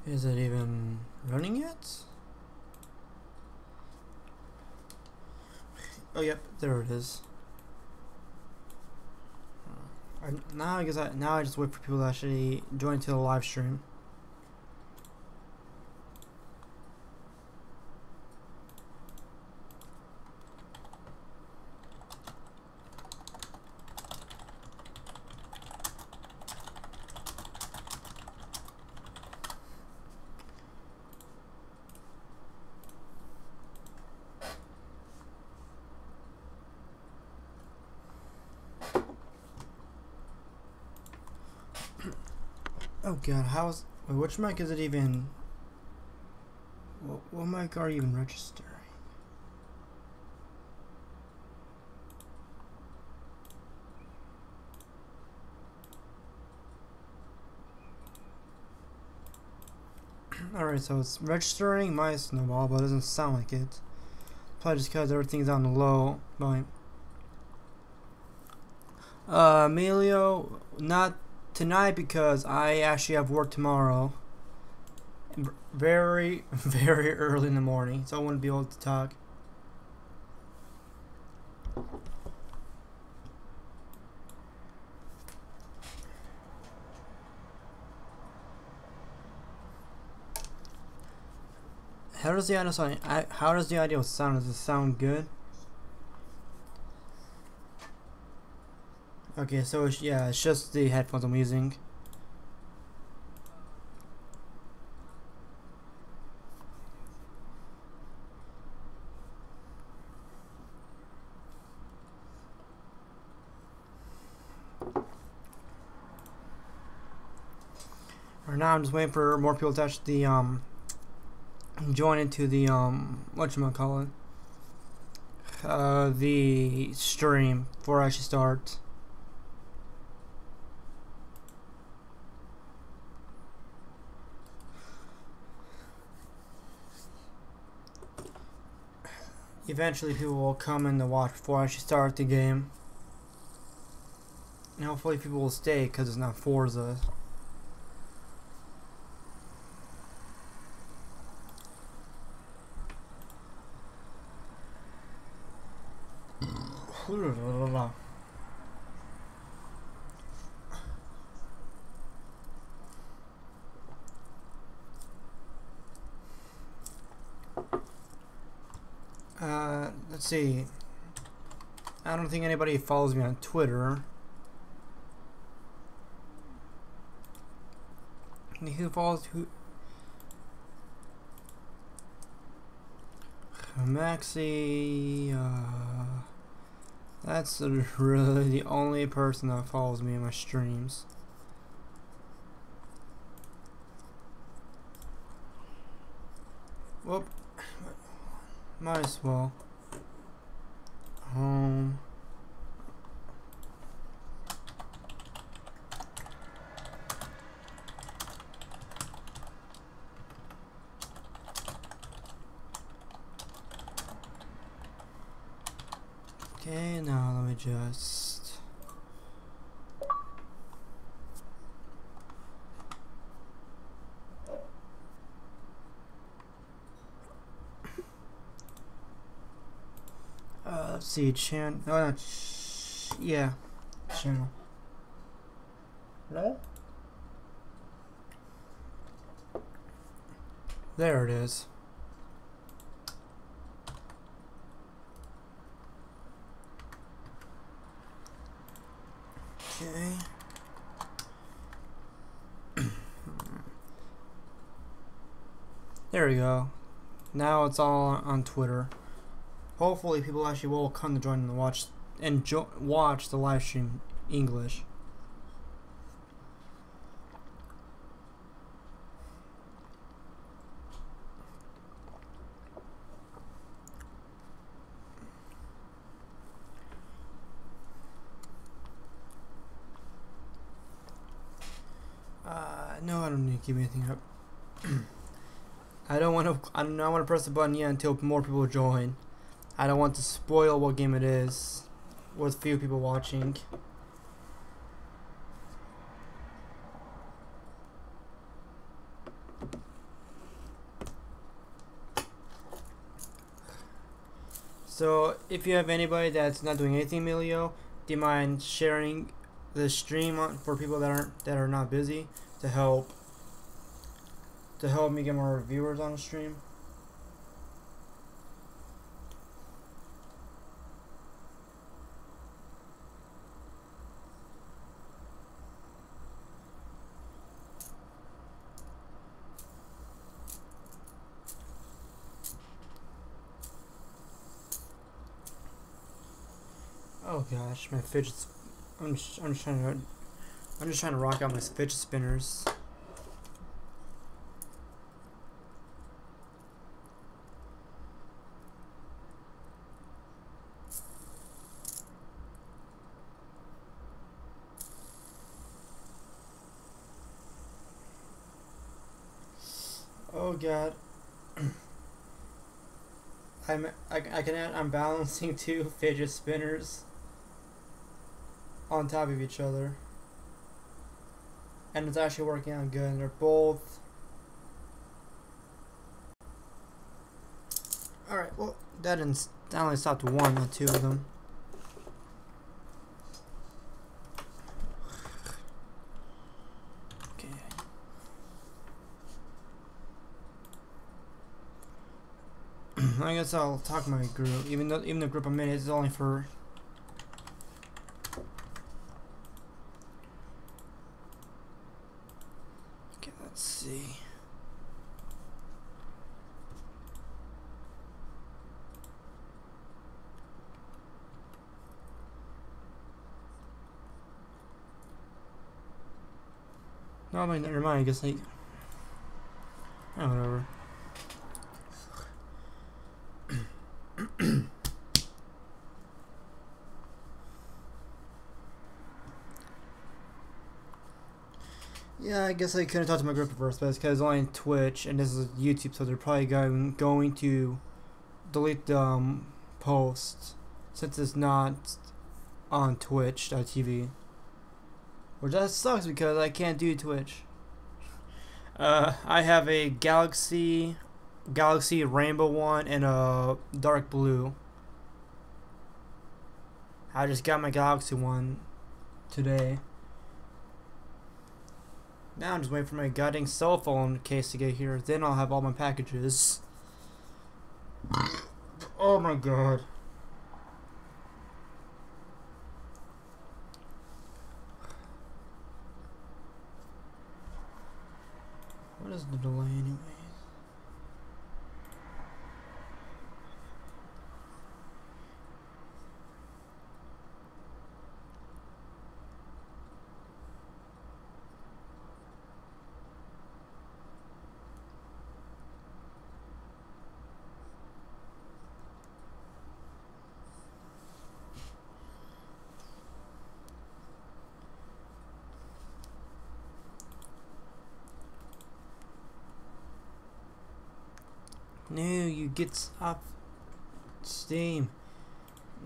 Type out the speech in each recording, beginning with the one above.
Is it even running yet? Oh, yep, there it is. Now I guess now I just wait for people to actually join to the live stream. Oh god, wait, which mic is it even? What mic are you even registering? Alright, so it's registering my snowball, but it doesn't sound like it. Probably just because everything's on the low. But Emilio, not tonight because I actually have work tomorrow. Very, very early in the morning, so I wouldn't be able to talk. How does the audio sound? How does the audio sound? Does it sound good? Okay, so yeah, it's just the headphones I'm using. Right now, I'm just waiting for more people to actually join into the whatchamacallit, the stream before I actually start. Eventually people will come in to watch before I actually start the game. And hopefully people will stay because it's not Forza. Let's see. I don't think anybody follows me on Twitter. Who follows who? Maxi. That's really the only person that follows me in my streams. Whoop. Might as well. Home. Okay, now let me just... let's see, channel... Oh, no, yeah, channel. Hello? There it is. Okay. There we go. Now it's all on Twitter. Hopefully people actually will come to join and watch the live stream English. No, I don't need to keep anything up. I don't want to press the button yet until more people join. I don't want to spoil what game it is with few people watching. So if you have anybody that's not doing anything, Emilio, do you mind sharing the stream for people that are not busy to help me get more viewers on the stream? Oh gosh, my fidgets. I'm just trying to rock out my fidget spinners. Oh god. I'm balancing two fidget spinners on top of each other, and it's actually working out good. They're both all right. Well, that only stopped one, not two of them. Okay. I guess I'll talk to my group, even the group I'm in is only for. Let's see. No, I mean, never mind. I guess like, oh, whatever. Yeah, I guess I couldn't talk to my group at first, but it's because it's only on Twitch and this is YouTube, so they're probably going to delete the post since it's not on Twitch.tv. Which that sucks because I can't do Twitch. I have a Galaxy Rainbow one and a Dark Blue. I just got my Galaxy one today. Now I'm just waiting for my goddamn cell phone case to get here. Then I'll have all my packages. Oh my god. What is the delay anyways? No, you get off Steam.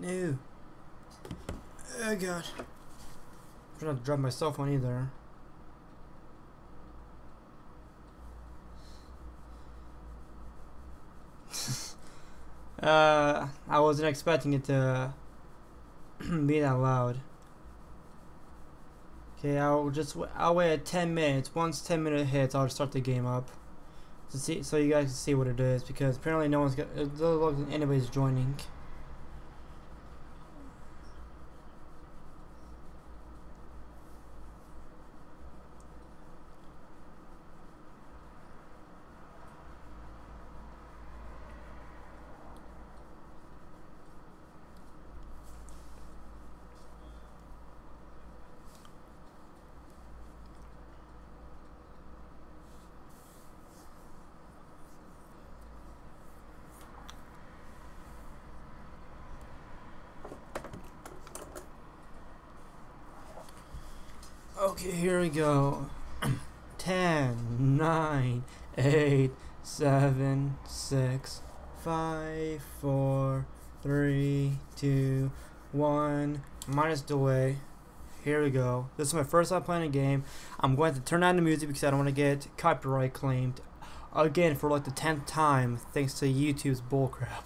No. Oh god. I'm trying not to drop my cell phone either. I wasn't expecting it to be that loud. Okay, I'll wait 10 minutes. Once 10-minute hits, I'll start the game up. To see, so you guys can see what it is, because apparently no one's got. It doesn't look like anybody's joining. Okay, here we go. 10, 9, 8, 7, 6, 5, 4, 3, 2, 1. Minus delay. Here we go. This is my first time playing a game. I'm going to turn on the music because I don't want to get copyright claimed again for like the 10th time, thanks to YouTube's bullcrap.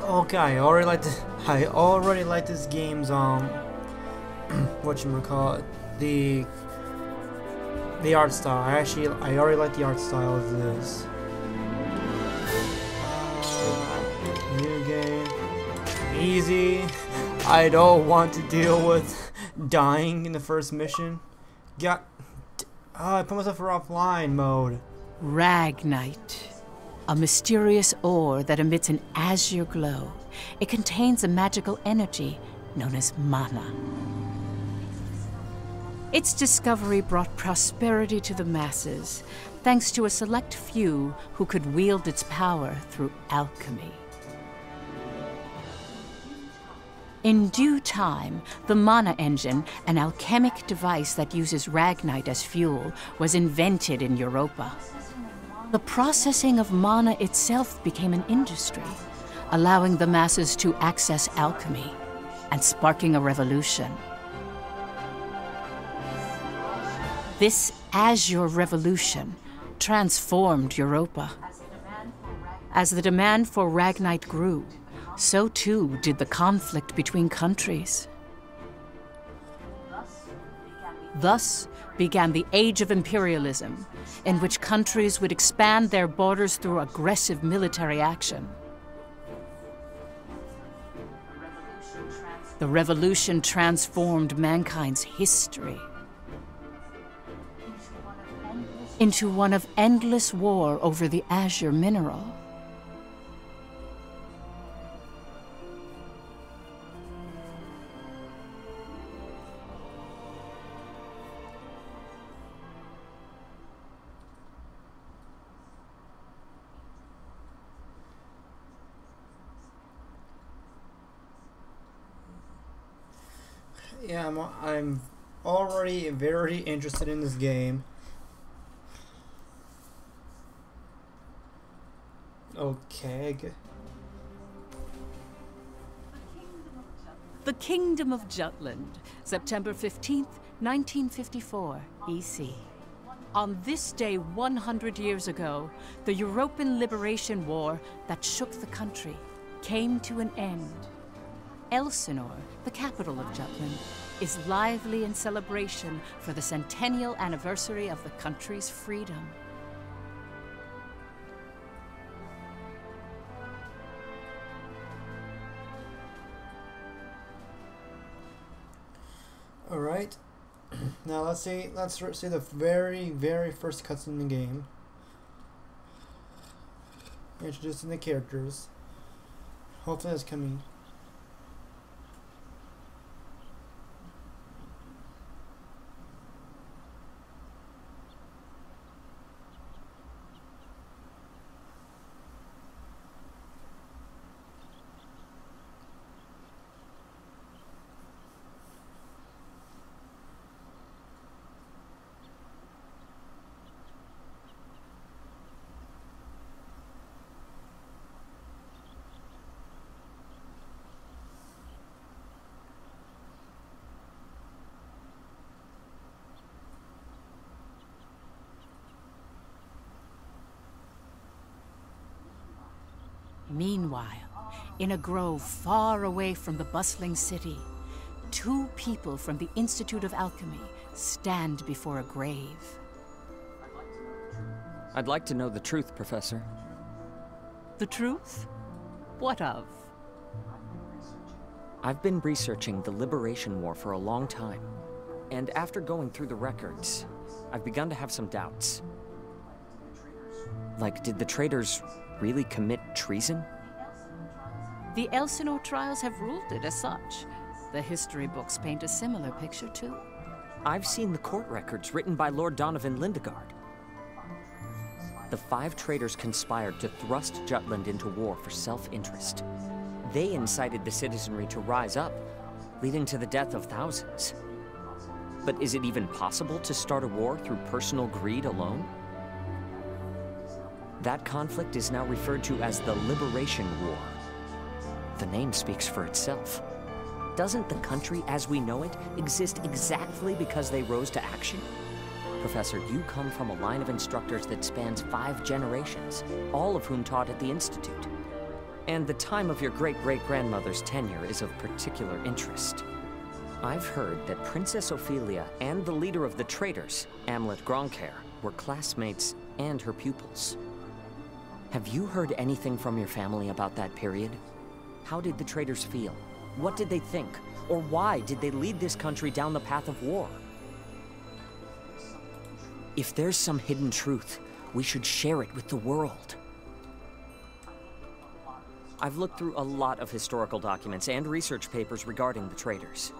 Okay, I already like this game's whatchamacallit, the art style. I already like the art style of this. New game. Easy. I don't want to deal with dying in the first mission. I put myself for offline mode. Ragnite. A mysterious ore that emits an azure glow. It contains a magical energy known as mana. Its discovery brought prosperity to the masses, thanks to a select few who could wield its power through alchemy. In due time, the Mana Engine, an alchemic device that uses Ragnite as fuel, was invented in Europa. The processing of mana itself became an industry, allowing the masses to access alchemy and sparking a revolution. This Azure Revolution transformed Europa. As the demand for Ragnite grew, so too did the conflict between countries. Thus began the Age of Imperialism, in which countries would expand their borders through aggressive military action. The revolution transformed mankind's history into one of endless war over the azure mineral. Yeah, I'm already very interested in this game. Okay. The Kingdom of Jutland, September 15th, 1954, EC. On this day 100 years ago, the European Liberation War that shook the country came to an end. Elsinore, the capital of Jutland, is lively in celebration for the centennial anniversary of the country's freedom. All right. Now let's see the very first cutscene in the game. Introducing the characters. Hopefully that's coming. Meanwhile, in a grove far away from the bustling city, two people from the Institute of Alchemy stand before a grave. I'd like to know the truth, Professor. The truth? What of? I've been researching the Liberation War for a long time, and after going through the records, I've begun to have some doubts. Like, did the traitors really commit treason? The Elsinore trials have ruled it as such. The history books paint a similar picture, too. I've seen the court records written by Lord Donovan Lindegard. The 5 traitors conspired to thrust Jutland into war for self-interest. They incited the citizenry to rise up, leading to the death of thousands. But is it even possible to start a war through personal greed alone? That conflict is now referred to as the Liberation War. The name speaks for itself. Doesn't the country as we know it exist exactly because they rose to action? Professor, you come from a line of instructors that spans 5 generations, all of whom taught at the Institute. And the time of your great-great-grandmother's tenure is of particular interest. I've heard that Princess Ophelia and the leader of the traitors, Amlet Grancaire, were classmates and her pupils. Have you heard anything from your family about that period? How did the traitors feel? What did they think? Or why did they lead this country down the path of war? If there's some hidden truth, we should share it with the world. I've looked through a lot of historical documents and research papers regarding the traitors.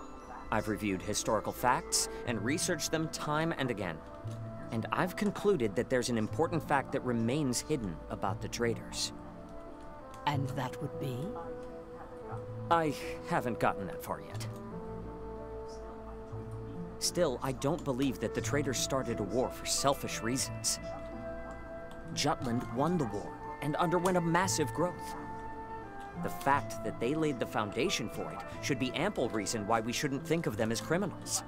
I've reviewed historical facts and researched them time and again. And I've concluded that there's an important fact that remains hidden about the traitors. And that would be? I haven't gotten that far yet. Still, I don't believe that the traitors started a war for selfish reasons. Jutland won the war and underwent a massive growth. The fact that they laid the foundation for it should be ample reason why we shouldn't think of them as criminals.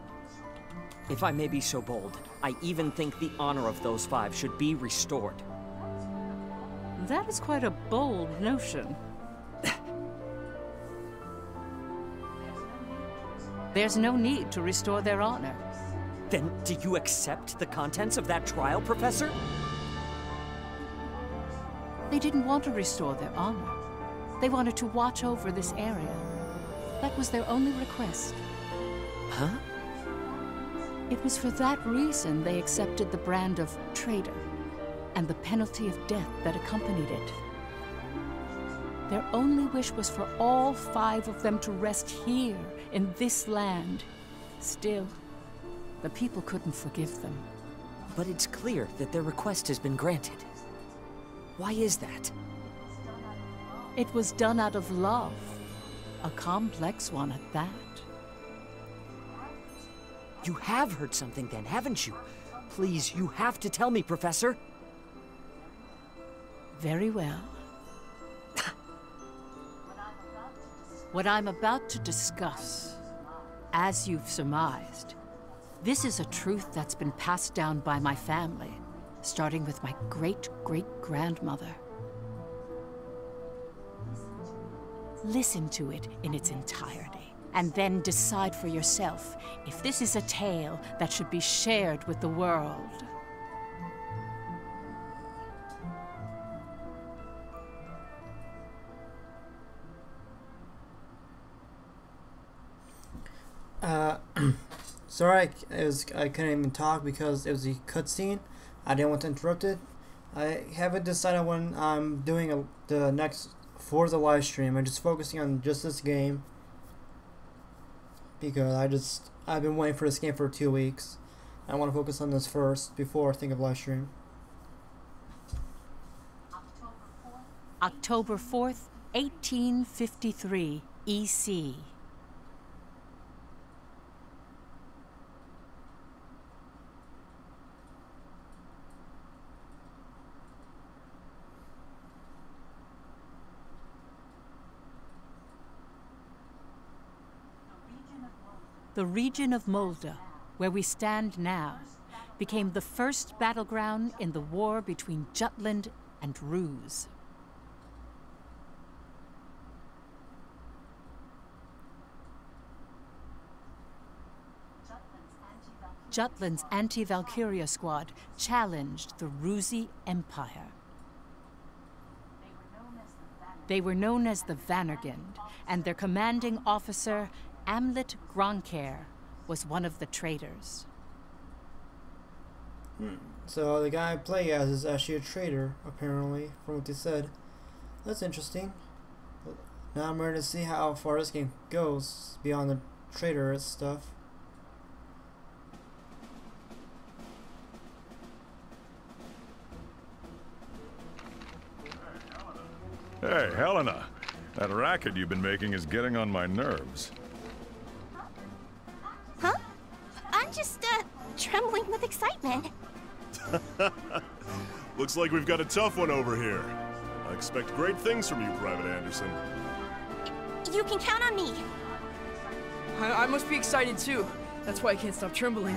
If I may be so bold, I even think the honor of those 5 should be restored. That is quite a bold notion. There's no need to restore their honor. Then do you accept the contents of that trial, Professor? They didn't want to restore their honor. They wanted to watch over this area. That was their only request. Huh? It was for that reason they accepted the brand of traitor and the penalty of death that accompanied it. Their only wish was for all 5 of them to rest here in this land. Still, the people couldn't forgive them. But it's clear that their request has been granted. Why is that? It was done out of love. A complex one at that. You have heard something then, haven't you? Please, you have to tell me, Professor. Very well. What I'm about to discuss, as you've surmised, this is a truth that's been passed down by my family, starting with my great-great-grandmother. Listen to it in its entirety, and then decide for yourself if this is a tale that should be shared with the world. Sorry, I couldn't even talk because it was a cutscene. I didn't want to interrupt it. I haven't decided when I'm doing the next Forza live stream. I'm just focusing on just this game because I've been waiting for this game for 2 weeks. I want to focus on this first before I think of live stream. October 4th, 1853 EC. The region of Molde, where we stand now, became the first battleground in the war between Jutland and Ruse. Jutland's anti-Valkyria squad challenged the Rusi Empire. They were known as the Vannergund, and their commanding officer, Amlet Grancaire, was one of the traitors. So the guy I play as is actually a traitor, apparently, from what they said. That's interesting. Now I'm ready to see how far this game goes beyond the traitor stuff. Hey, Helena. That racket you've been making is getting on my nerves. Huh? I'm just, trembling with excitement. Looks like we've got a tough one over here. I expect great things from you, Private Anderson. You can count on me. I must be excited too. That's why I can't stop trembling.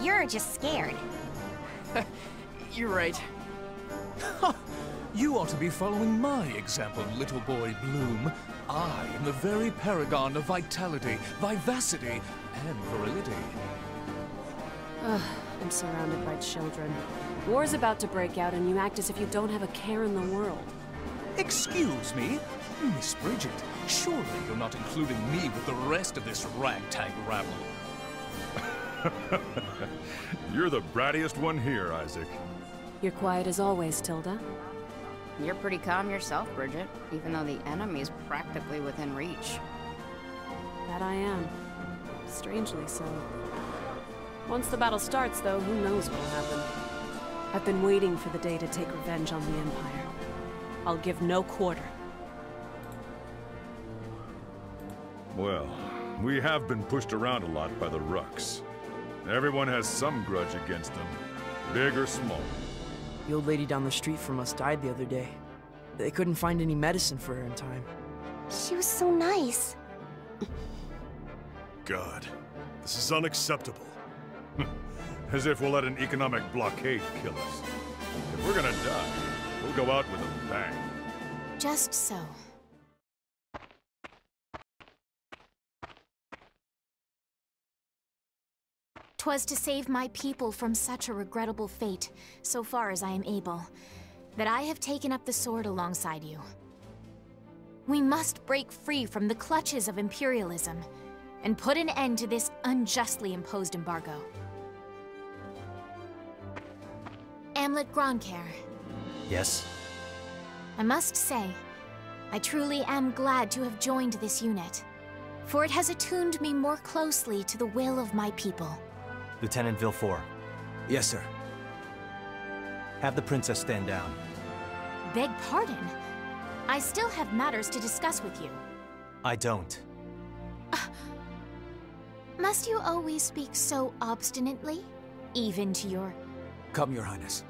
You're just scared. You're right. You ought to be following my example, little boy Bloom. I am the very paragon of vitality, vivacity, and virility. Ugh, I'm surrounded by children. War's about to break out and you act as if you don't have a care in the world. Excuse me? Miss Bridget, surely you're not including me with the rest of this ragtag rabble. You're the brattiest one here, Isaac. You're quiet as always, Tilda. You're pretty calm yourself, Bridget, even though the enemy's practically within reach. That I am. Strangely so. Once the battle starts, though, who knows what'll happen. I've been waiting for the day to take revenge on the Empire. I'll give no quarter. Well, we have been pushed around a lot by the Rux. Everyone has some grudge against them, big or small. The old lady down the street from us died the other day. They couldn't find any medicine for her in time. She was so nice. God, this is unacceptable. As if we'll let an economic blockade kill us. If we're gonna die, we'll go out with a bang. Just so. 'Twas to save my people from such a regrettable fate, so far as I am able, that I have taken up the sword alongside you. We must break free from the clutches of imperialism, and put an end to this unjustly imposed embargo. Amlet Gronkaer. Yes? I must say, I truly am glad to have joined this unit, for it has attuned me more closely to the will of my people. Lieutenant Villefort. Yes, sir. Have the princess stand down. Beg pardon? I still have matters to discuss with you. I don't. Must you always speak so obstinately? Even to your... Come, Your Highness.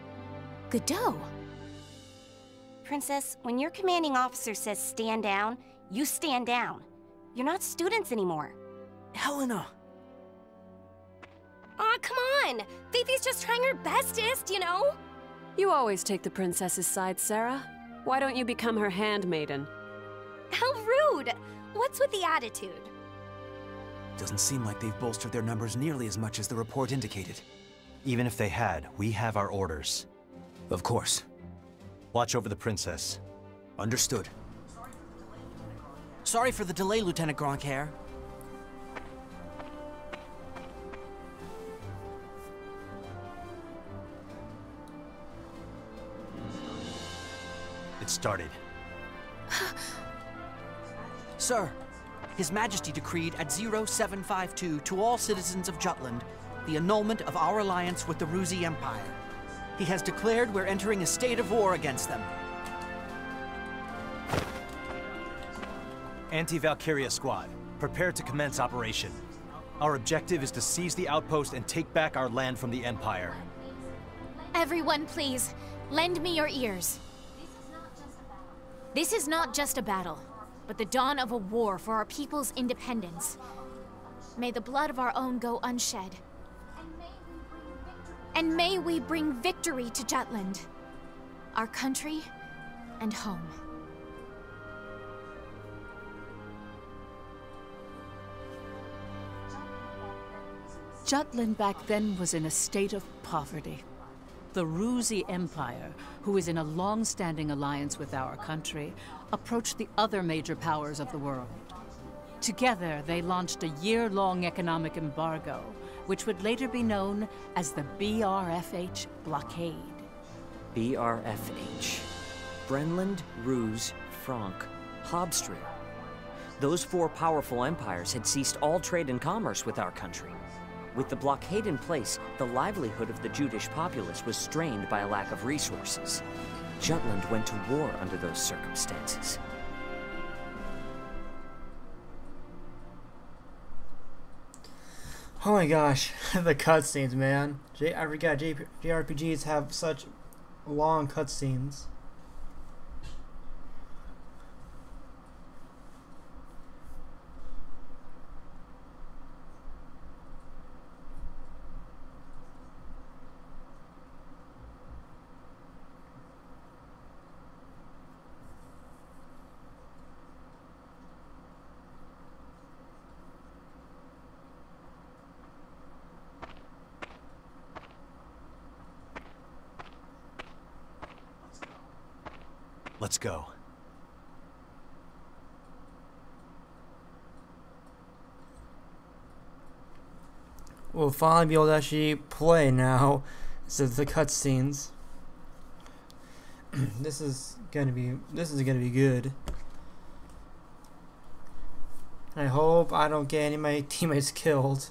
Godot. Princess, when your commanding officer says stand down, you stand down. You're not students anymore. Helena! Aw, come on! Fifi's just trying her bestest, you know? You always take the princess's side, Sarah. Why don't you become her handmaiden? How rude! What's with the attitude? Doesn't seem like they've bolstered their numbers nearly as much as the report indicated. Even if they had, we have our orders. Of course. Watch over the princess. Understood. Sorry for the delay, Lieutenant Gronkaer. It started. Sir, His Majesty decreed at 0752 to all citizens of Jutland the annulment of our alliance with the Ruzi Empire. He has declared we're entering a state of war against them. Anti-Valkyria Squad, prepare to commence operation. Our objective is to seize the outpost and take back our land from the Empire. Everyone, please, lend me your ears. This is not just a battle, but the dawn of a war for our people's independence. May the blood of our own go unshed. And may we bring victory to Jutland, our country and home. Jutland back then was in a state of poverty. The Ruzi Empire, who is in a long-standing alliance with our country, approached the other major powers of the world. Together, they launched a year-long economic embargo, which would later be known as the BRFH blockade. BRFH. Brenland, Ruse, Frank, Hobstria. Those four powerful empires had ceased all trade and commerce with our country. With the blockade in place, the livelihood of the Judish populace was strained by a lack of resources. Jutland went to war under those circumstances. Oh my gosh, the cutscenes, man. I forgot JRPGs have such long cutscenes. Let's go. We'll finally be able to actually play now instead of the cutscenes. This is gonna be good. I hope I don't get any of my teammates killed.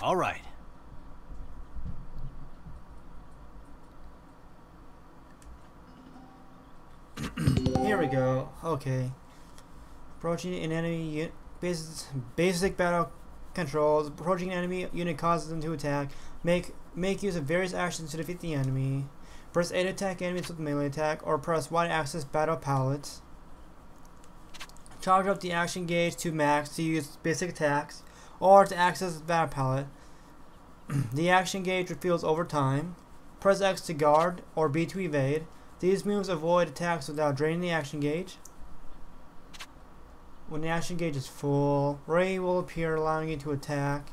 All right. Here we go. Okay. Approaching an enemy basic battle controls. Approaching an enemy unit causes them to attack. Make use of various actions to defeat the enemy. Press A to attack enemies with melee attack, or press Y to access battle palettes. Charge up the action gauge to max to use basic attacks, or to access the battle palette. The action gauge refills over time. Press X to guard, or B to evade. These moves avoid attacks without draining the action gauge. When the action gauge is full, ready will appear, allowing you to attack.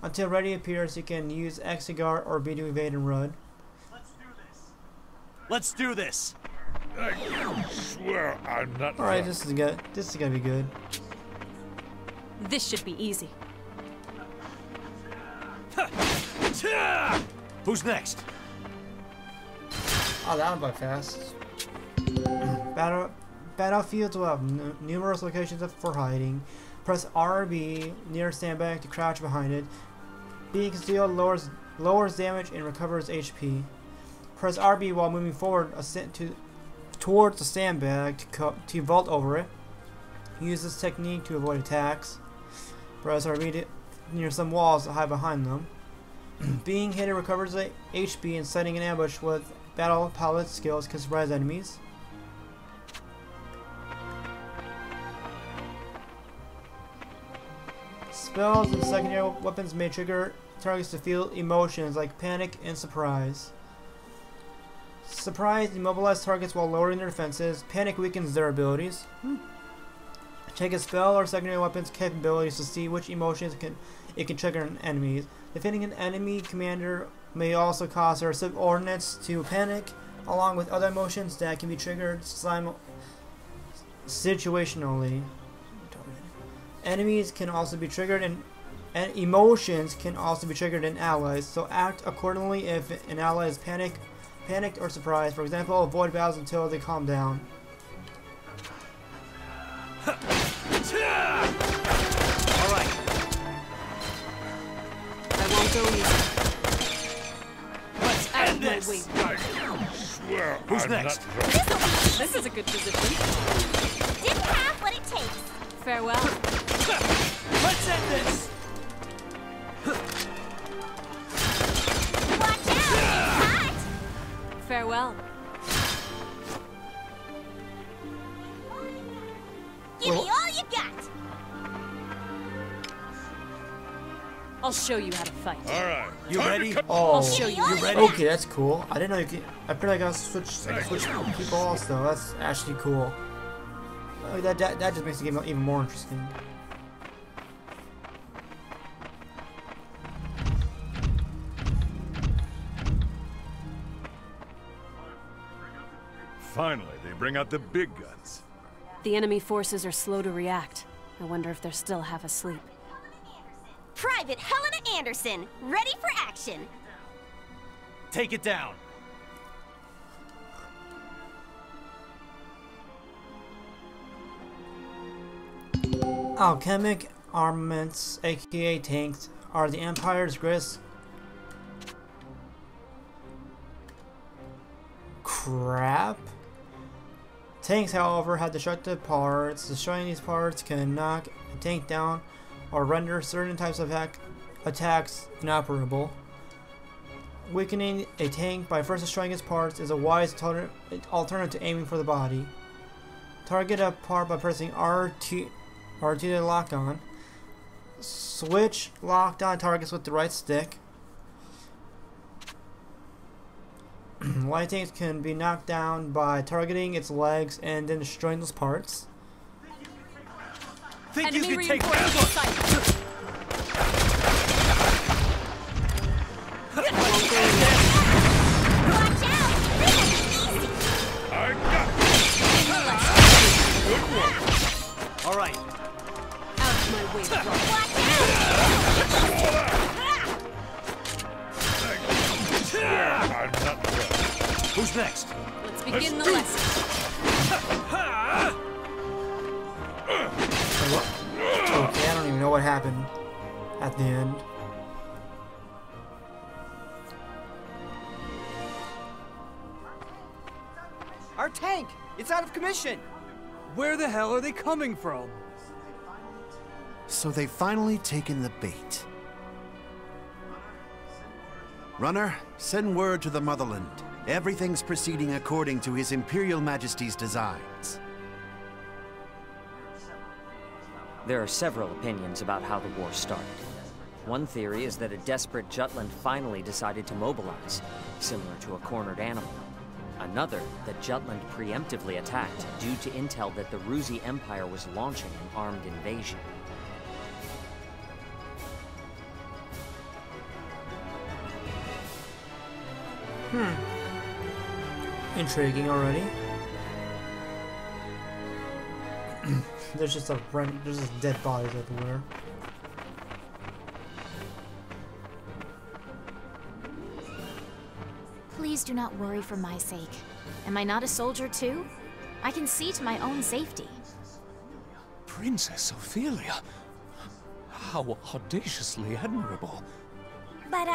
Until ready appears, you can use X to guard or B to evade and run. Let's do this. I swear I'm not. Alright, this is good. This is gonna be good. This should be easy. Who's next? Oh, that went by fast. Battlefields will have numerous locations for hiding. Press RB near sandbag to crouch behind it. Being concealed lowers damage and recovers HP. Press RB while moving forward towards the sandbag to vault over it. Use this technique to avoid attacks. Press RB near some walls to hide behind them. Being hit recovers the HP, and setting an ambush with battle palette skills can surprise enemies. Spells and secondary weapons may trigger targets to feel emotions like panic and surprise. Surprise immobilizes targets while lowering their defenses. Panic weakens their abilities. Check a spell or secondary weapon's capabilities to see which emotions it can trigger in enemies. Defeating an enemy commander may also cause their subordinates to panic, along with other emotions that can be triggered situationally. Enemies can also be triggered and emotions can also be triggered in allies, so act accordingly if an ally is panicked or surprised. For example, avoid battles until they calm down. Alright. I won't go easy. Let's end this! I swear Who's I'm next? not. This is a good position. Didn't have what it takes. Farewell. Let's end this! Watch out! It's hot! Farewell. Give me all you got! I'll show you how to fight. All right. You ready? Oh, I'll show you. You ready? okay, that's cool. I didn't know you could. I feel like I switch people also. That's actually cool. That just makes the game even more interesting. Finally, they bring out the big guns. The enemy forces are slow to react. I wonder if they're still half asleep. Private Helena Anderson, ready for action! Take it down. Alchemic armaments, aka tanks, are the Empire's greatest crap. Tanks, however, have destructive parts. Destroying these parts can knock a tank down or render certain types of attacks inoperable. Weakening a tank by first destroying its parts is a wise alternative to aiming for the body. Target a part by pressing R2 to lock on. switch lockdown targets with the right stick. Light tanks can be knocked down by targeting its legs and then destroying those parts. Think Enemy you can take reinforcements in sight. All right. Out of my way, Who's next? Let's begin the lesson. Okay, I don't even know what happened at the end. Our tank! It's out of commission! Where the hell are they coming from? So they've finally taken the bait. Runner, send word to the Motherland. Everything's proceeding according to His Imperial Majesty's designs. There are several opinions about how the war started. One theory is that a desperate Jutland finally decided to mobilize, similar to a cornered animal. Another, that Jutland preemptively attacked due to intel that the Ruzi Empire was launching an armed invasion. Intriguing already. There's just dead bodies everywhere. Please do not worry for my sake. Am I not a soldier too? I can see to my own safety. Princess Ophelia. How audaciously admirable. But,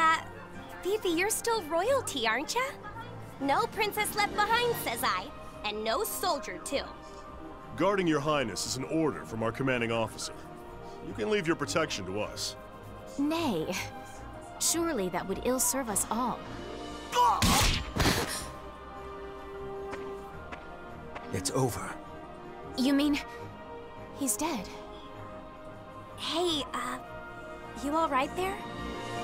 Fifi, you're still royalty, aren't ya? No princess left behind, says I. And no soldier, too. Guarding your highness is an order from our commanding officer. You can leave your protection to us. Nay. Surely that would ill serve us all. It's over. You mean... he's dead? Hey, you alright there?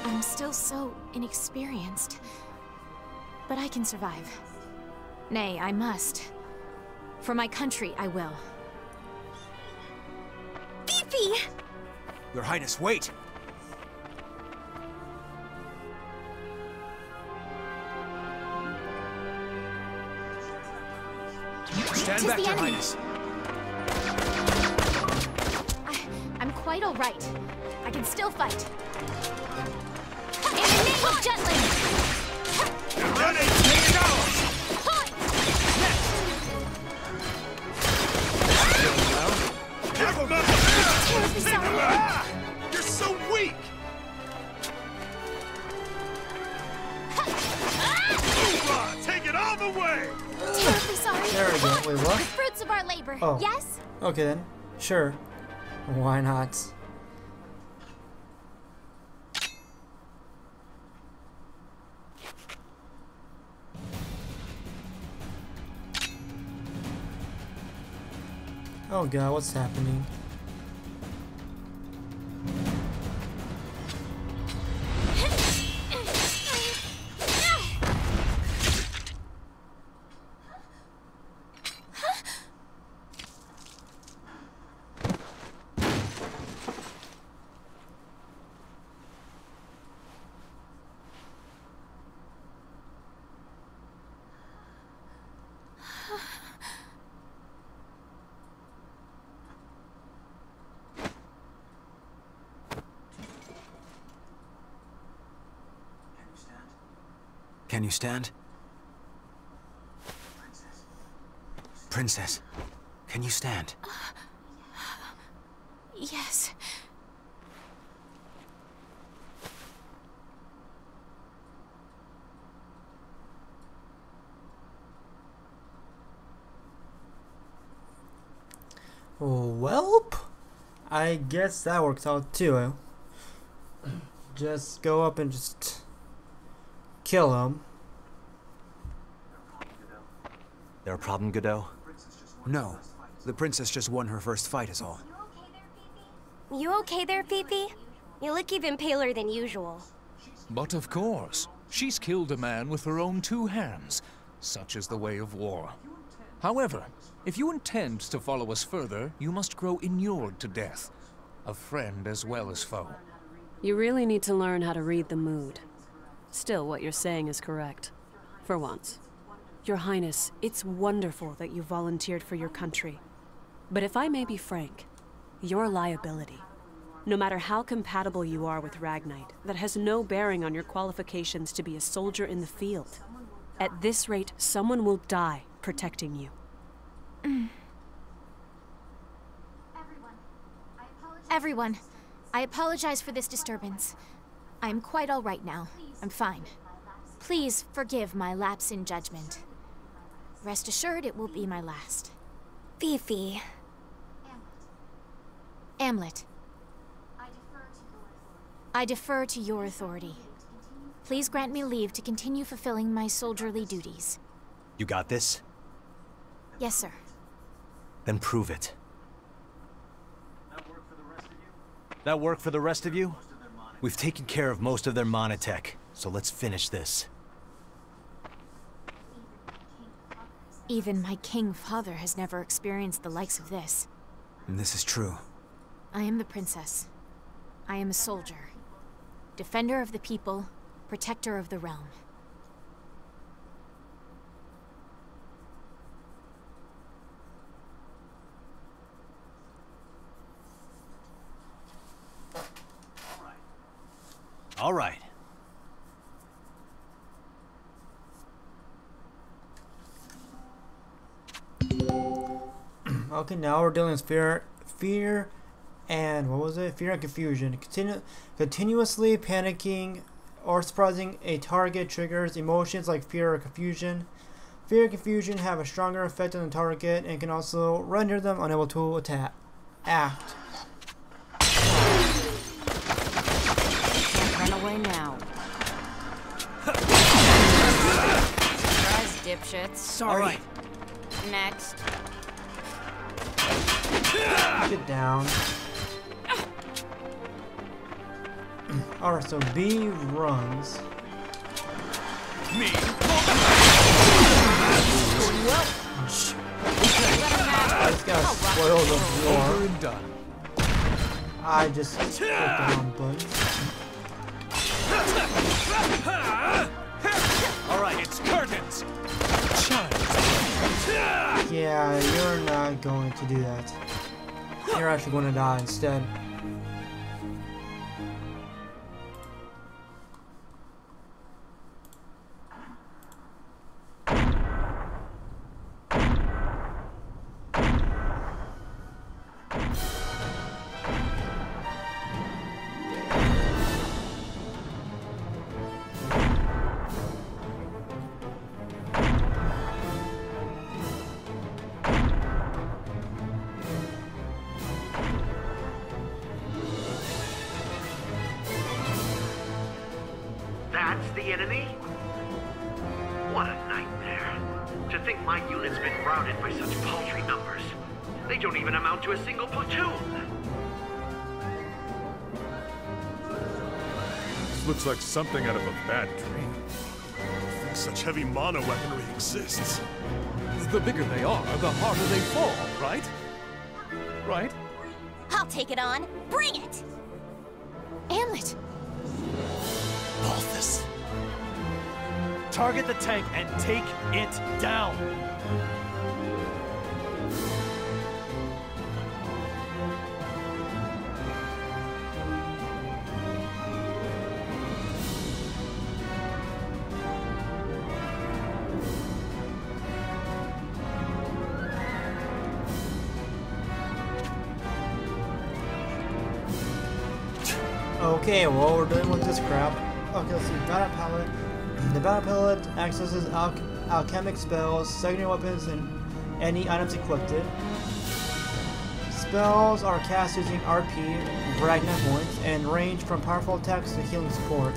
I'm still so inexperienced. But I can survive. Nay, I must. For my country, I will. Fifi! Your Highness, wait! Stand back, Your Highness. I'm quite all right. I can still fight. In the name of Jutland! You're ready! Take it out! Terribly sorry. You're so weak! Take it all the way! Terribly sorry. There we go. Wait, what? The fruits of our labor. Oh. Yes? Okay then. Sure. Why not? Oh god, what's happening? Can you stand? Princess, can you stand? Yes. Welp, I guess that works out too. Just go up and just kill him. There a problem, Godot? No. The princess just won her first fight is all. You okay there, Fifi? You look even paler than usual. But of course, she's killed a man with her own 2 hands. Such is the way of war. However, if you intend to follow us further, you must grow inured to death. A friend as well as foe. You really need to learn how to read the mood. Still, what you're saying is correct. For once. Your Highness, it's wonderful that you volunteered for your country. But if I may be frank, you're a liability. No matter how compatible you are with Ragnite, that has no bearing on your qualifications to be a soldier in the field. At this rate, someone will die protecting you. Everyone, I apologize for this disturbance. I am quite all right now. I'm fine. Please forgive my lapse in judgment. Rest assured it will be my last. Fifi. Amlet. I defer to your authority. Please grant me leave to continue fulfilling my soldierly duties. You got this? Yes, sir. Then prove it. That work for the rest of you? We've taken care of most of their monotech, so let's finish this. Even my king father has never experienced the likes of this. And this is true. I am the princess. I am a soldier. Defender of the people, protector of the realm. All right. Okay, now we're dealing with fear, and what was it? Fear and confusion. Continuously panicking or surprising a target triggers emotions like fear or confusion. Fear and confusion have a stronger effect on the target and can also render them unable to act. Run away now. Surprise, dipshits. Sorry. All right. Next. Get down. Alright, so B runs. Me? I just gotta spoil the floor. Over and done. I just clicked the wrong button. Alright, it's curtains. Yeah, you're not going to do that. You're actually going to die instead. That's the enemy? What a nightmare. To think my unit's been routed by such paltry numbers. They don't even amount to a single platoon. This looks like something out of a bad dream. Such heavy mono weaponry exists. The bigger they are, the harder they fall, right? Right? I'll take it on. Bring it! Amlet! Balthus. Target the tank and take it down. Okay, well, we're dealing with this crap. Okay, let's see. Battle Pellet. The Battle Pellet accesses alchemic spells, secondary weapons, and any items equipped. Spells are cast using RP, Ragnar points, and range from powerful attacks to healing support.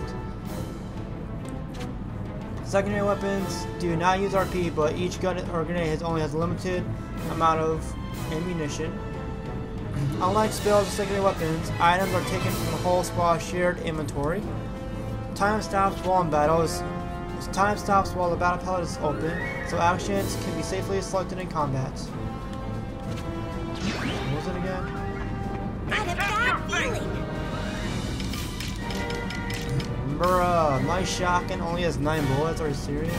Secondary weapons do not use RP, but each gun or grenade only has a limited amount of ammunition. Unlike spells and secondary weapons, items are taken from the whole squad's shared inventory. Time stops while in battles. Time stops while the battle palette is open, so actions can be safely selected in combat. What was it again? I had a bad feeling. Bruh, my shotgun only has 9 bullets. Are you serious?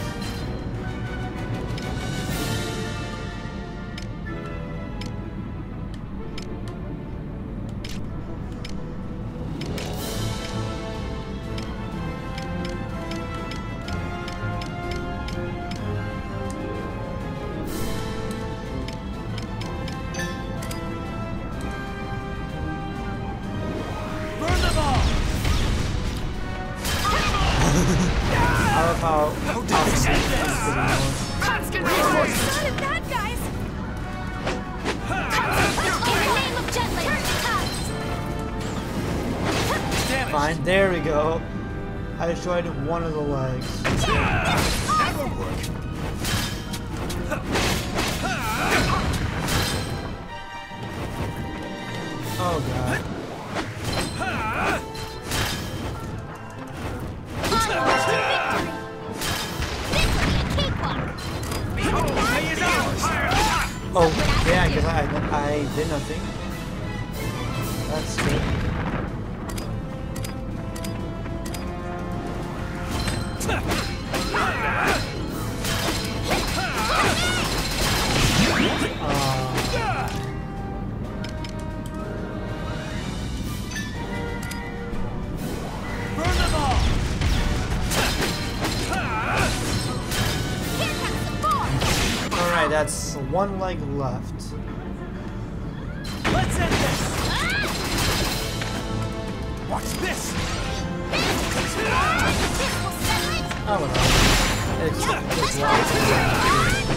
I love how obviously Not a bad guys. In the name of Jutland. fine. There we go. I destroyed one of the legs. Oh god. Oh, yeah, because I did nothing. That's good. Alright, that's one leg left. Let's end this! Watch this! Oh, well. It's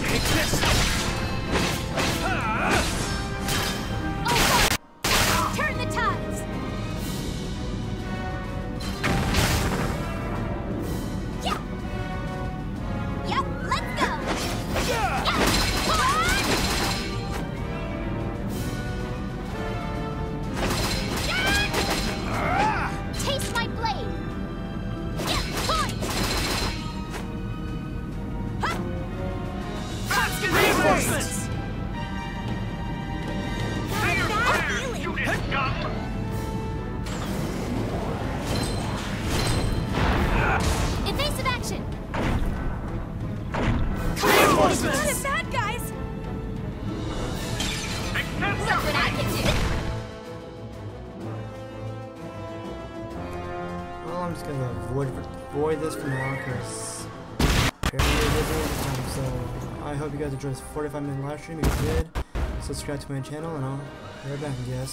Take this! Turn the tides! Yeah! Yep, let's go! Taste my blade! Yeah, point! Reinforcements! Evasive action! Not a bad guys! Look what I can do! Well, I'm just gonna avoid this for now because apparently it isn't time. So I hope you guys enjoyed this 45-minute live stream. If you did, subscribe to my channel and I'll be right back, I guess.